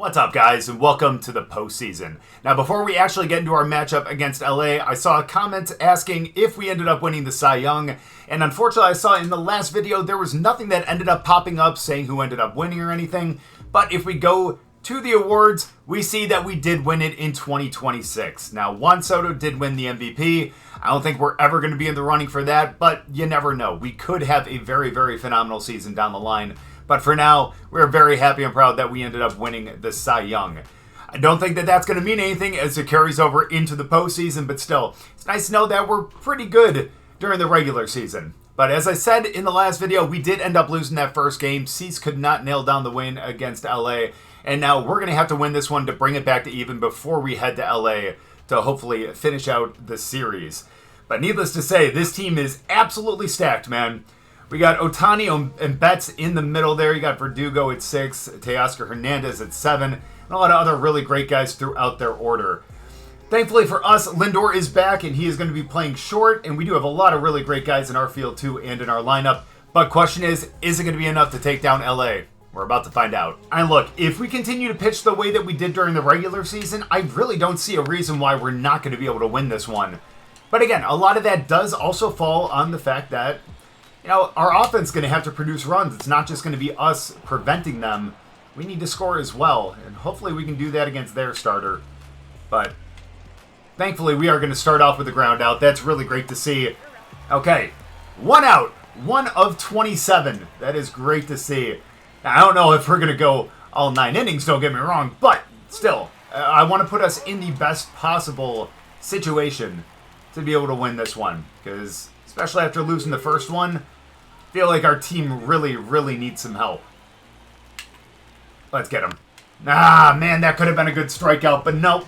What's up, guys, and welcome to the postseason. Now, before we actually get into our matchup against LA, I saw a comment asking if we ended up winning the Cy Young, and unfortunately I saw in the last video there was nothing that ended up popping up saying who ended up winning or anything, but if we go to the awards, we see that we did win it in 2026. Now, Juan Soto did win the MVP. I don't think we're ever going to be in the running for that, but you never know. We could have a very, very phenomenal season down the line. But for now, we're very happy and proud that we ended up winning the Cy Young. I don't think that that's going to mean anything as it carries over into the postseason, but still, it's nice to know that we're pretty good during the regular season. But as I said in the last video, we did end up losing that first game. Cease could not nail down the win against LA, and now we're going to have to win this one to bring it back to even before we head to LA to hopefully finish out the series. But needless to say, this team is absolutely stacked, man. We got Ohtani and Betts in the middle there. You got Verdugo at 6, Teoscar Hernandez at 7, and a lot of other really great guys throughout their order. Thankfully for us, Lindor is back, and he is going to be playing short, and we do have a lot of really great guys in our field too and in our lineup. But question is it going to be enough to take down LA? We're about to find out. And look, if we continue to pitch the way that we did during the regular season, I really don't see a reason why we're not going to be able to win this one. But again, a lot of that does also fall on the fact that our offense is going to have to produce runs. It's not just going to be us preventing them. We need to score as well, and hopefully we can do that against their starter. But thankfully, we are going to start off with a ground out. That's really great to see. Okay, 1 out. 1 of 27. That is great to see. Now, I don't know if we're going to go all 9 innings, don't get me wrong, but still, I want to put us in the best possible situation to be able to win this one, because especially after losing the first one, I feel like our team really, really needs some help. Let's get him. Ah, man, that could have been a good strikeout, but nope.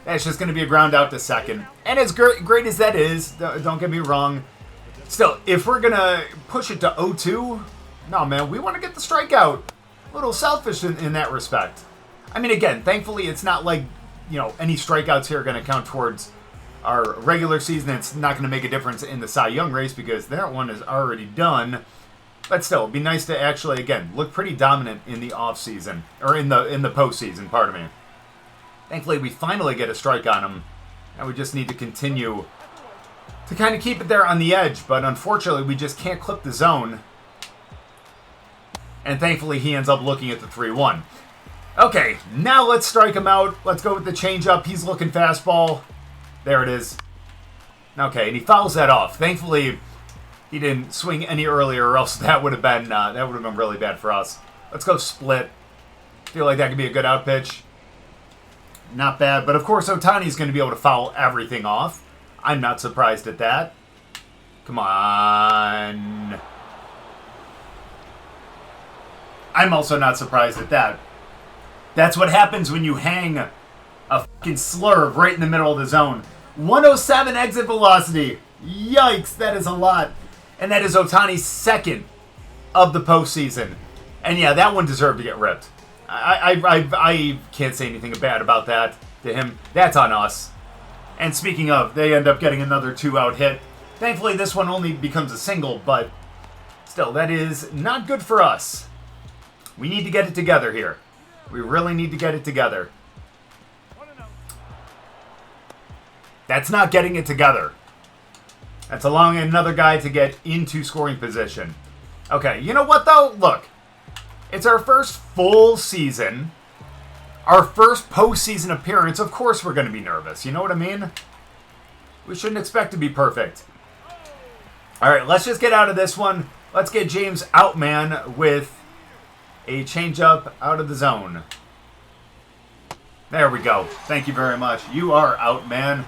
That's just going to be a ground out to second. And as great as that is, don't get me wrong, still, if we're going to push it to 0-2, no, man, we want to get the strikeout. A little selfish in that respect. I mean, again, thankfully, it's not like, any strikeouts here are going to count towards our regular season. It's not going to make a difference in the Cy Young race because that one is already done. But still, it'd be nice to actually, again, look pretty dominant in the offseason, or in the postseason, pardon me. Thankfully, we finally get a strike on him, and we just need to continue to kind of keep it there on the edge, but unfortunately, we just can't clip the zone. And thankfully, he ends up looking at the 3-1. Okay, now let's strike him out. Let's go with the changeup. He's looking fastball. There it is. Okay, and he fouls that off. Thankfully, he didn't swing any earlier, or else that would have been really bad for us. Let's go split. Feel like that could be a good out pitch. Not bad, but of course Ohtani's going to be able to foul everything off. I'm not surprised at that. Come on. I'm also not surprised at that. That's what happens when you hang a fucking slurve right in the middle of the zone. 107 exit velocity. Yikes, that is a lot. And that is Ohtani's second of the postseason. And yeah, that one deserved to get ripped. I can't say anything bad about that to him. That's on us. And speaking of, they end up getting another 2-out hit. Thankfully, this one only becomes a single, but still, that is not good for us. We need to get it together here. We really need to get it together. That's not getting it together. That's allowing another guy to get into scoring position. Okay, you know what though? Look, it's our first full season. Our first postseason appearance. Of course we're going to be nervous. You know what I mean? We shouldn't expect to be perfect. Alright, let's just get out of this one. Let's get James out, man, with a changeup out of the zone. There we go. Thank you very much. You are out, man.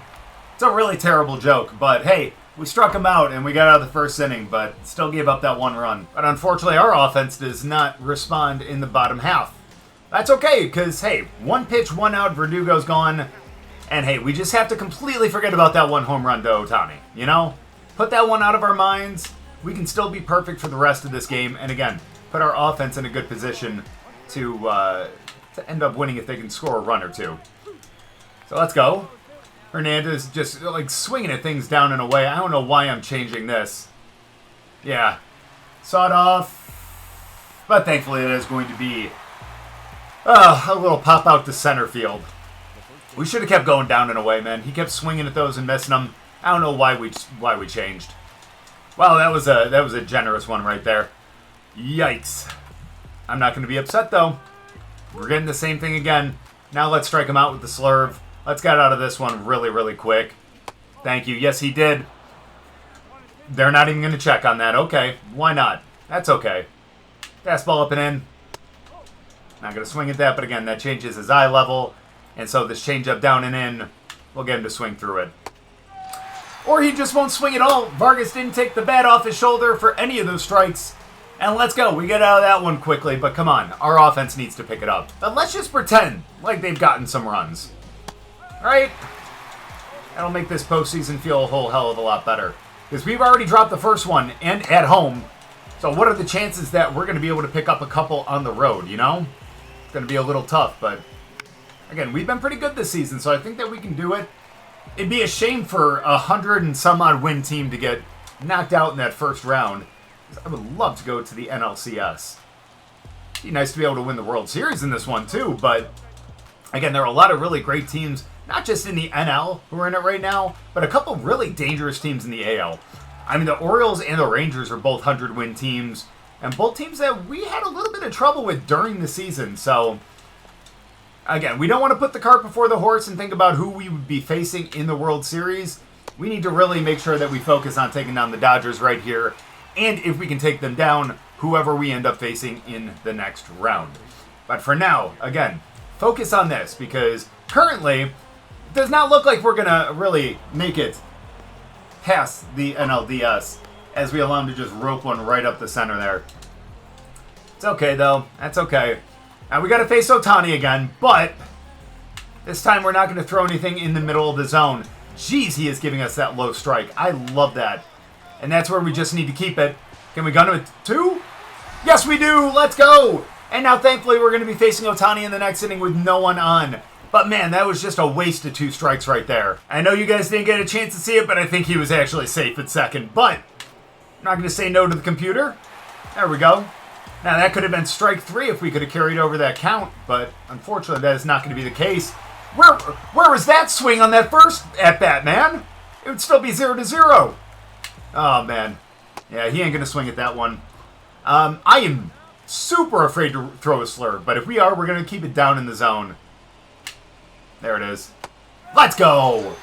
It's a really terrible joke, but hey, we struck him out and we got out of the first inning, but still gave up that 1 run. But unfortunately, our offense does not respond in the bottom half. That's okay, because hey, 1 pitch, 1 out, Verdugo's gone. And hey, we just have to completely forget about that 1 home run to Ohtani, Put that one out of our minds. We can still be perfect for the rest of this game. And again, put our offense in a good position to end up winning if they can score a run or two. So let's go. Hernandez just like swinging at things down and away. I don't know why I'm changing this. Yeah. Sawed off. But thankfully it is going to be A little pop out to center field. We should have kept going down and away, man. He kept swinging at those and missing them. I don't know why we changed. Well, that was a generous one right there. Yikes. I'm not going to be upset, though. We're getting the same thing again. Now let's strike him out with the slurve. Let's get out of this one really, really quick. Thank you. Yes, he did. They're not even going to check on that. Okay, why not? That's okay. Fastball up and in. Not going to swing at that, but again, that changes his eye level. And so this changeup down and in, we'll get him to swing through it. Or he just won't swing at all. Vargas didn't take the bat off his shoulder for any of those strikes. And let's go. We get out of that one quickly, but come on. Our offense needs to pick it up. But let's just pretend like they've gotten some runs. All right? That'll make this postseason feel a whole hell of a lot better. Because we've already dropped the first one and at home. So what are the chances that we're going to be able to pick up a couple on the road, you know? It's going to be a little tough, but again, we've been pretty good this season, so I think that we can do it. It'd be a shame for 100 and some odd win team to get knocked out in that first round. I would love to go to the NLCS. It'd be nice to be able to win the World Series in this one too, but again, there are a lot of really great teams, not just in the NL who are in it right now, but a couple really dangerous teams in the AL. I mean, the Orioles and the Rangers are both 100-win teams, and both teams that we had a little bit of trouble with during the season, so again, we don't want to put the cart before the horse and think about who we would be facing in the World Series. We need to really make sure that we focus on taking down the Dodgers right here. And if we can take them down, whoever we end up facing in the next round. But for now, again, focus on this because currently it does not look like we're going to really make it past the NLDS as we allow him to just rope one right up the center there. It's okay, though. That's okay. Now, we got to face Ohtani again, but this time we're not going to throw anything in the middle of the zone. Jeez, he is giving us that low strike. I love that. And that's where we just need to keep it. Can we gun him at 2? Yes, we do. Let's go. And now, thankfully, we're going to be facing Ohtani in the next inning with no one on. But, man, that was just a waste of 2 strikes right there. I know you guys didn't get a chance to see it, but I think he was actually safe at second. But I'm not going to say no to the computer. There we go. Now, that could have been strike 3 if we could have carried over that count, but unfortunately, that is not going to be the case. Where was that swing on that first at-bat, man? It would still be 0-0. Oh, man. Yeah, he ain't going to swing at that one. I am super afraid to throw a slurve, but if we are, we're going to keep it down in the zone. There it is. Let's go!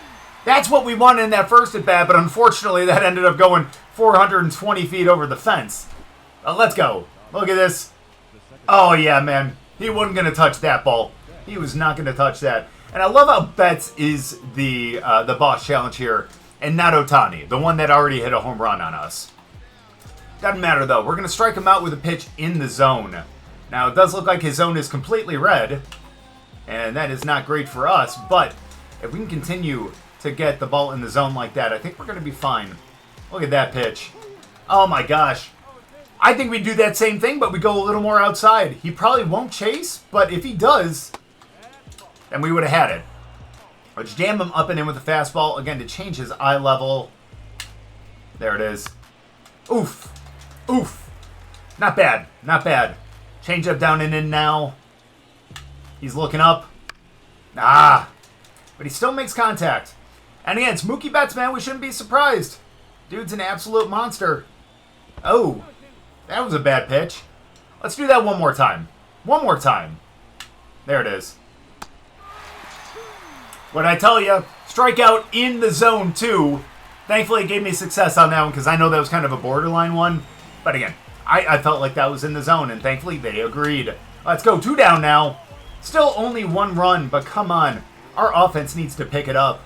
That's what we wanted in that first at-bat, but unfortunately, that ended up going 420 feet over the fence. Let's go. Look at this. Oh, yeah, man. He wasn't going to touch that ball. He was not going to touch that. And I love how Betts is the boss challenge here, and not Ohtani, the one that already hit a home run on us. Doesn't matter, though. We're going to strike him out with a pitch in the zone. Now, it does look like his zone is completely red, and that is not great for us, but if we can continue to get the ball in the zone like that, I think we're going to be fine. Look at that pitch. Oh, my gosh. I think we do that same thing, but we go a little more outside. He probably won't chase, but if he does, then we would have had it. Let's jam him up and in with a fastball, again, to change his eye level. There it is. Oof. Oof. Not bad. Not bad. Change up down and in now. He's looking up. Ah. But he still makes contact. And again, it's Mookie Betts, man. We shouldn't be surprised. Dude's an absolute monster. Oh. That was a bad pitch. Let's do that one more time. One more time. There it is. What'd I tell you? Strikeout in the zone, too. Thankfully, it gave me success on that one because I know that was kind of a borderline one. But again, I felt like that was in the zone, and thankfully they agreed. Let's go. 2 down now. Still only 1 run, but come on. Our offense needs to pick it up.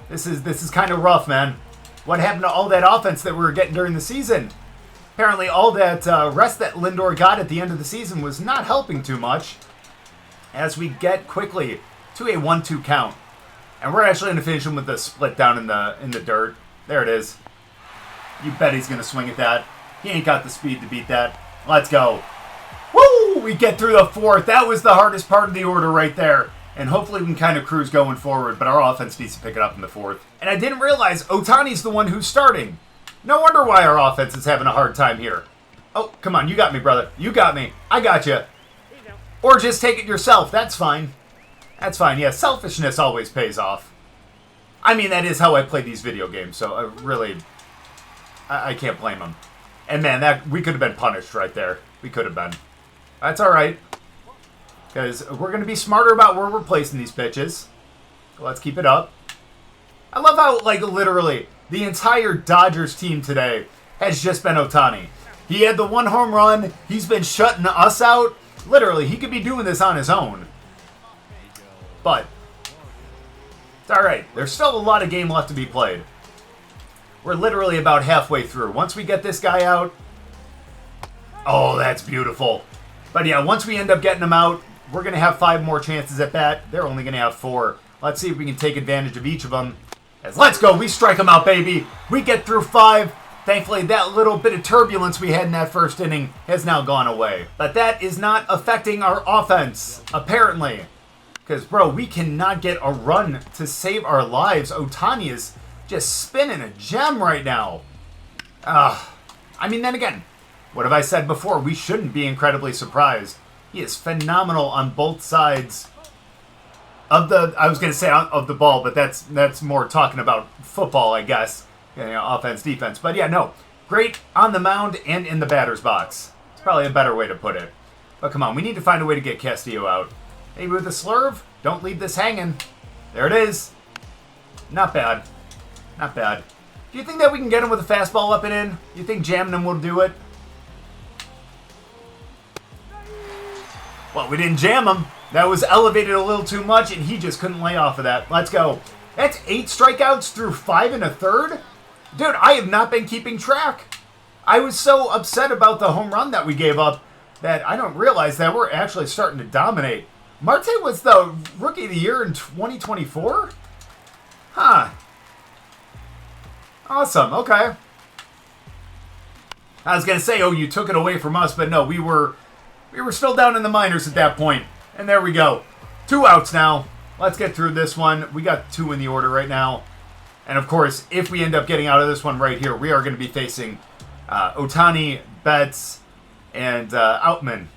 This is kind of rough, man. What happened to all that offense that we were getting during the season? Apparently, all that rest that Lindor got at the end of the season was not helping too much as we get quickly to a 1-2 count. And we're actually going to finish him with the split down in the dirt. There it is. You bet he's going to swing at that. He ain't got the speed to beat that. Let's go. Woo! We get through the 4th. That was the hardest part of the order right there. And hopefully we can kind of cruise going forward, but our offense needs to pick it up in the 4th. And I didn't realize Ohtani's the one who's starting. No wonder why our offense is having a hard time here. Oh, come on. You got me, brother. You got me. I got you. Or just take it yourself. That's fine. That's fine. Yeah, selfishness always pays off. I mean, that is how I play these video games, so I can't blame them. And man, we could have been punished right there. We could have been. That's all right. Because we're going to be smarter about where we're placing these pitches. So let's keep it up. I love how, like, literally, the entire Dodgers team today has just been Ohtani. He had the 1 home run. He's been shutting us out. Literally, he could be doing this on his own. But it's all right. There's still a lot of game left to be played. We're literally about halfway through. Once we get this guy out... Oh, that's beautiful. But yeah, once we end up getting him out, we're going to have 5 more chances at bat. They're only going to have 4. Let's see if we can take advantage of each of them. Let's go. We strike them out, baby. We get through 5. Thankfully, that little bit of turbulence we had in that first inning has now gone away. But that is not affecting our offense, apparently. Because, bro, we cannot get a run to save our lives. Ohtani is just spinning a gem right now. I mean, then again, what have I said before? We shouldn't be incredibly surprised. He is phenomenal on both sides of the, I was going to say of the ball, but that's more talking about football, I guess. You know, offense, defense. But yeah, no. Great on the mound and in the batter's box. It's probably a better way to put it. But come on, we need to find a way to get Castillo out. Maybe with a slurve. Don't leave this hanging. There it is. Not bad. Not bad. Do you think that we can get him with a fastball up and in? You think jamming him will do it? Well, we didn't jam him. That was elevated a little too much, and he just couldn't lay off of that. Let's go. That's 8 strikeouts through 5 1/3? Dude, I have not been keeping track. I was so upset about the home run that we gave up that I don't realize that we're actually starting to dominate. Marte was the Rookie of the Year in 2024? Huh. Awesome, okay. I was going to say, oh, you took it away from us, but no, we were still down in the minors at that point. And there we go. 2 outs now. Let's get through this one. We got 2 in the order right now. And of course, if we end up getting out of this one right here, we are going to be facing Ohtani, Betts, and Outman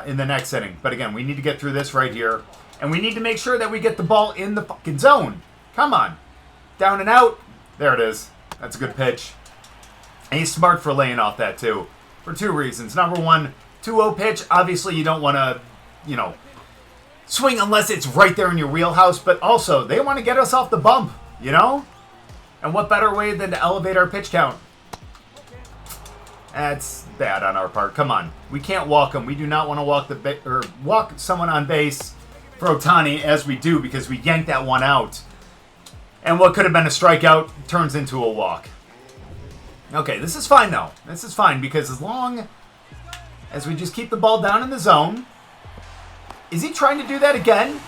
in the next inning. But again, we need to get through this right here. And we need to make sure that we get the ball in the fucking zone. Come on. Down and out. There it is. That's a good pitch. And he's smart for laying off that too. For 2 reasons. Number 1, 2-0 pitch. Obviously, you don't want to, swing unless it's right there in your wheelhouse. But also, they want to get us off the bump, you know? And what better way than to elevate our pitch count? That's bad on our part. Come on. We can't walk him. We do not want to walk someone on base for Ohtani as we do because we yanked that one out. And what could have been a strikeout turns into a walk. Okay, this is fine though. This is fine because as long as we just keep the ball down in the zone. Is he trying to do that again?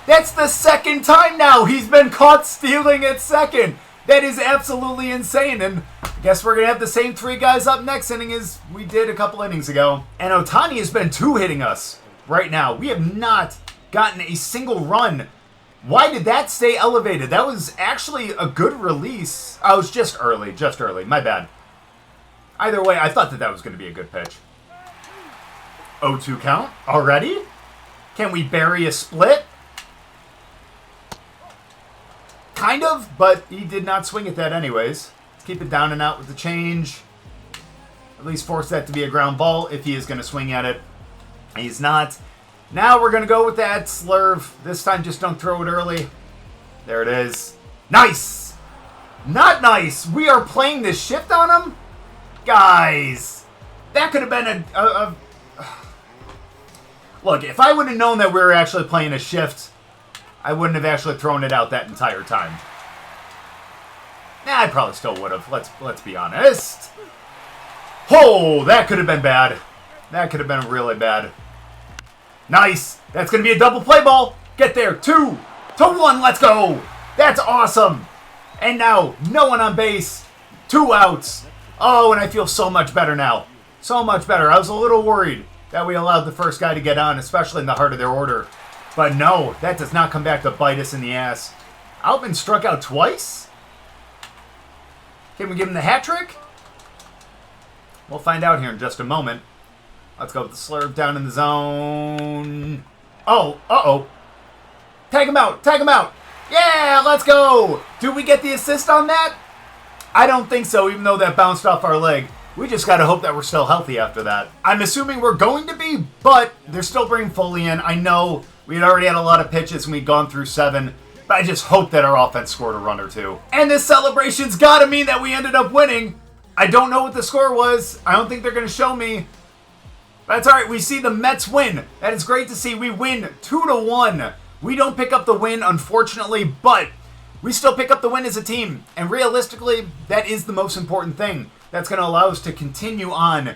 That's the 2nd time now he's been caught stealing at second. That is absolutely insane. And I guess we're going to have the same 3 guys up next inning as we did a couple innings ago. And Ohtani has been 2-hitting us right now. We have not gotten a single run. Why did that stay elevated? That was actually a good release. I was just early. My bad. Either way, I thought that was going to be a good pitch. 0-2 count already? Can we bury a split? Kind of, but he did not swing at that anyways. Let's keep it down and out with the change. At least force that to be a ground ball if he is going to swing at it. He's not. Now we're going to go with that slurve. This time just don't throw it early. There it is. Nice! Not nice! We are playing this shift on him? Guys! That could have been a Look, if I would have known that we were actually playing a shift, I wouldn't have actually thrown it out that entire time. Nah, I probably still would have. Let's be honest. Oh, that could have been bad. That could have been really bad. Nice. That's going to be a double play ball. Get there. 2-1. Let's go. That's awesome. And now, no one on base. 2 outs. Oh, and I feel so much better now. So much better. I was a little worried that we allowed the first guy to get on, especially in the heart of their order. But no, that does not come back to bite us in the ass. Outman struck out twice? Can we give him the hat trick? We'll find out here in just a moment. Let's go with the slurve down in the zone. Oh, uh-oh. Tag him out, tag him out. Yeah, let's go. Do we get the assist on that? I don't think so, even though that bounced off our leg. We just got to hope that we're still healthy after that. I'm assuming we're going to be, but they're still bringing Foley in. I know we had already had a lot of pitches and we'd gone through 7, but I just hope that our offense scored a run or 2. And this celebration's got to mean that we ended up winning. I don't know what the score was. I don't think they're going to show me. That's all right. We see the Mets win. That is great to see. We win 2-1. We don't pick up the win, unfortunately, but we still pick up the win as a team. And realistically, that is the most important thing. That's going to allow us to continue on,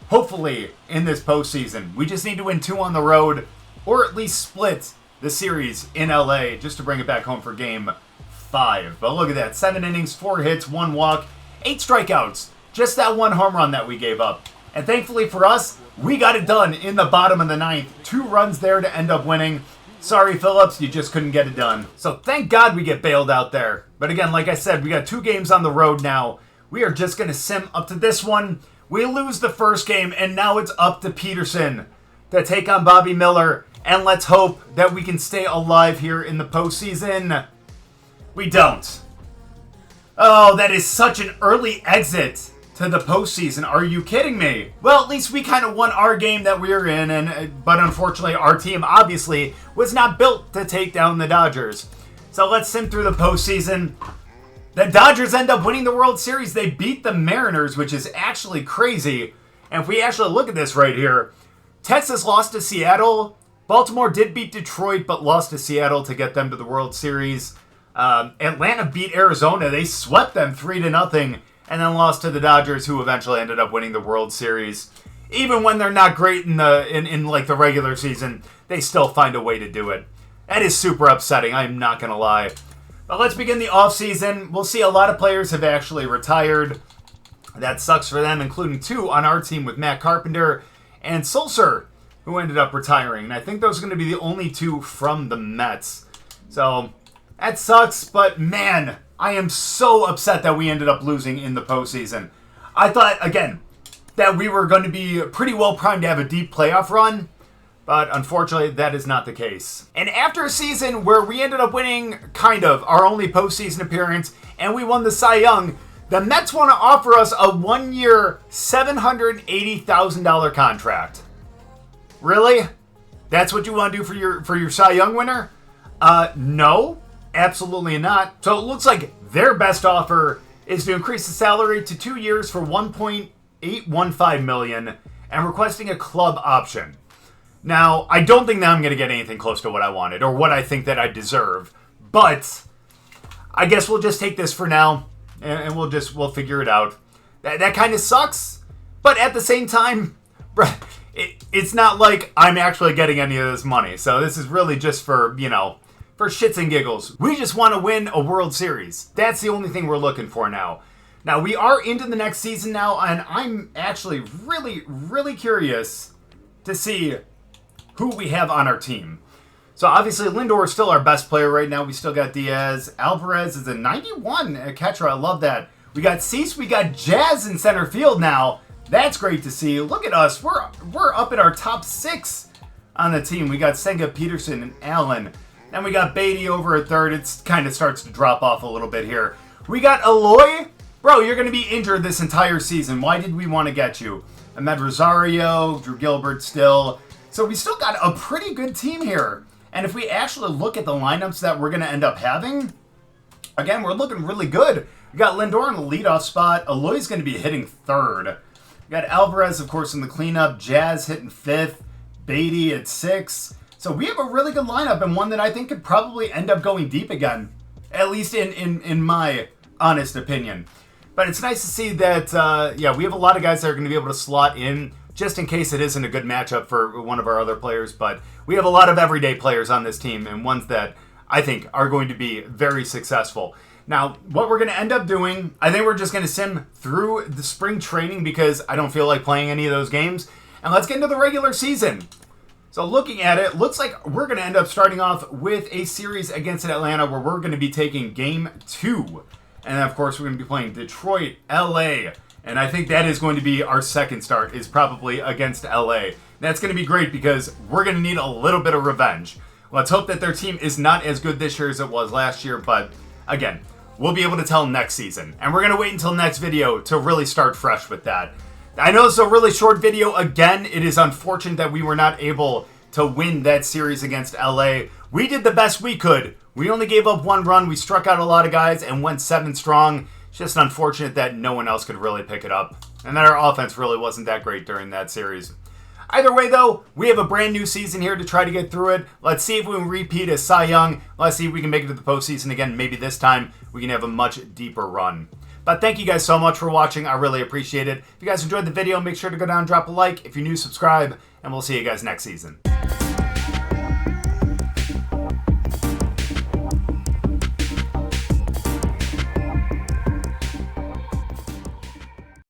hopefully, in this postseason. We just need to win 2 on the road, or at least split the series in LA, just to bring it back home for game 5. But look at that. 7 innings, 4 hits, 1 walk, 8 strikeouts. Just that 1 home run that we gave up. And thankfully for us, we got it done in the bottom of the 9th. 2 runs there to end up winning. Sorry, Phillips, you just couldn't get it done. So thank God we get bailed out there. But again, like I said, we got 2 games on the road now. We are just going to sim up to this one. We lose the first game, and now it's up to Peterson to take on Bobby Miller. And let's hope that we can stay alive here in the postseason. We don't. Oh, that is such an early exit to the postseason. Are you kidding me? Well, at least we kind of won our game that we were in, but unfortunately our team obviously was not built to take down the Dodgers. So let's sim through the postseason. The Dodgers end up winning the World Series. They beat the Mariners, which is actually crazy. And if we actually look at this right here, Texas lost to Seattle. Baltimore did beat Detroit, but lost to Seattle to get them to the World Series. Atlanta beat Arizona. They swept them 3-0, and then lost to the Dodgers, who eventually ended up winning the World Series. Even when they're not great in like the regular season, they still find a way to do it. That is super upsetting. I'm not gonna lie. But let's begin the offseason. We'll see a lot of players have actually retired. That sucks for them, including 2 on our team with Matt Carpenter and Sulser, who ended up retiring. And I think those are going to be the only 2 from the Mets. So that sucks, but man, I am so upset that we ended up losing in the postseason. I thought, again, that we were going to be pretty well primed to have a deep playoff run. But unfortunately, that is not the case. And after a season where we ended up winning, kind of, our only postseason appearance, and we won the Cy Young, the Mets want to offer us a 1-year, $780,000 contract. Really? That's what you want to do for your Cy Young winner? No, absolutely not. So it looks like their best offer is to increase the salary to 2 years for $1.815 million and requesting a club option. Now, I don't think that I'm going to get anything close to what I wanted or what I think that I deserve, but I guess we'll just take this for now and we'll figure it out. That kind of sucks, but at the same time, it's not like I'm actually getting any of this money. So this is really just for shits and giggles. We just want to win a World Series. That's the only thing we're looking for now. Now, we are into the next season now, and I'm actually really, really curious to see who we have on our team. So obviously Lindor is still our best player right now. We still got Diaz. Alvarez is a 91 catcher. I love that. We got Cease. We got Jazz in center field now. That's great to see. Look at us. We're up at our top 6 on the team. We got Senga, Peterson, and Allen. Then we got Beatty over at third. It kind of starts to drop off a little bit here. We got Eloy. Bro, you're going to be injured this entire season. Why did we want to get you? Ahmed Rosario, Drew Gilbert still. So we still got a pretty good team here. And if we actually look at the lineups that we're going to end up having, again, we're looking really good. We got Lindor in the leadoff spot. Eloy's going to be hitting third. We got Alvarez, of course, in the cleanup. Jazz hitting 5th. Beatty at 6. So we have a really good lineup and one that I think could probably end up going deep again. At least in my honest opinion. But it's nice to see that, we have a lot of guys that are going to be able to slot in just in case it isn't a good matchup for one of our other players. But we have a lot of everyday players on this team and ones that I think are going to be very successful. Now, what we're going to end up doing, I think we're just going to sim through the spring training because I don't feel like playing any of those games. And let's get into the regular season. So looking at it, looks like we're going to end up starting off with a series against Atlanta where we're going to be taking Game 2. And then, of course, we're going to be playing Detroit, LA, And I think that is going to be our second start, is probably against LA. That's going to be great because we're going to need a little bit of revenge. Let's hope that their team is not as good this year as it was last year, but again, we'll be able to tell next season. And we're going to wait until next video to really start fresh with that. I know it's a really short video. Again, it is unfortunate that we were not able to win that series against LA. We did the best we could. We only gave up 1 run. We struck out a lot of guys and went 7 strong. It's just unfortunate that no one else could really pick it up. And that our offense really wasn't that great during that series. Either way, though, we have a brand new season here to try to get through it. Let's see if we can repeat as Cy Young. Let's see if we can make it to the postseason again. Maybe this time we can have a much deeper run. But thank you guys so much for watching. I really appreciate it. If you guys enjoyed the video, make sure to go down and drop a like. If you're new, subscribe. And we'll see you guys next season.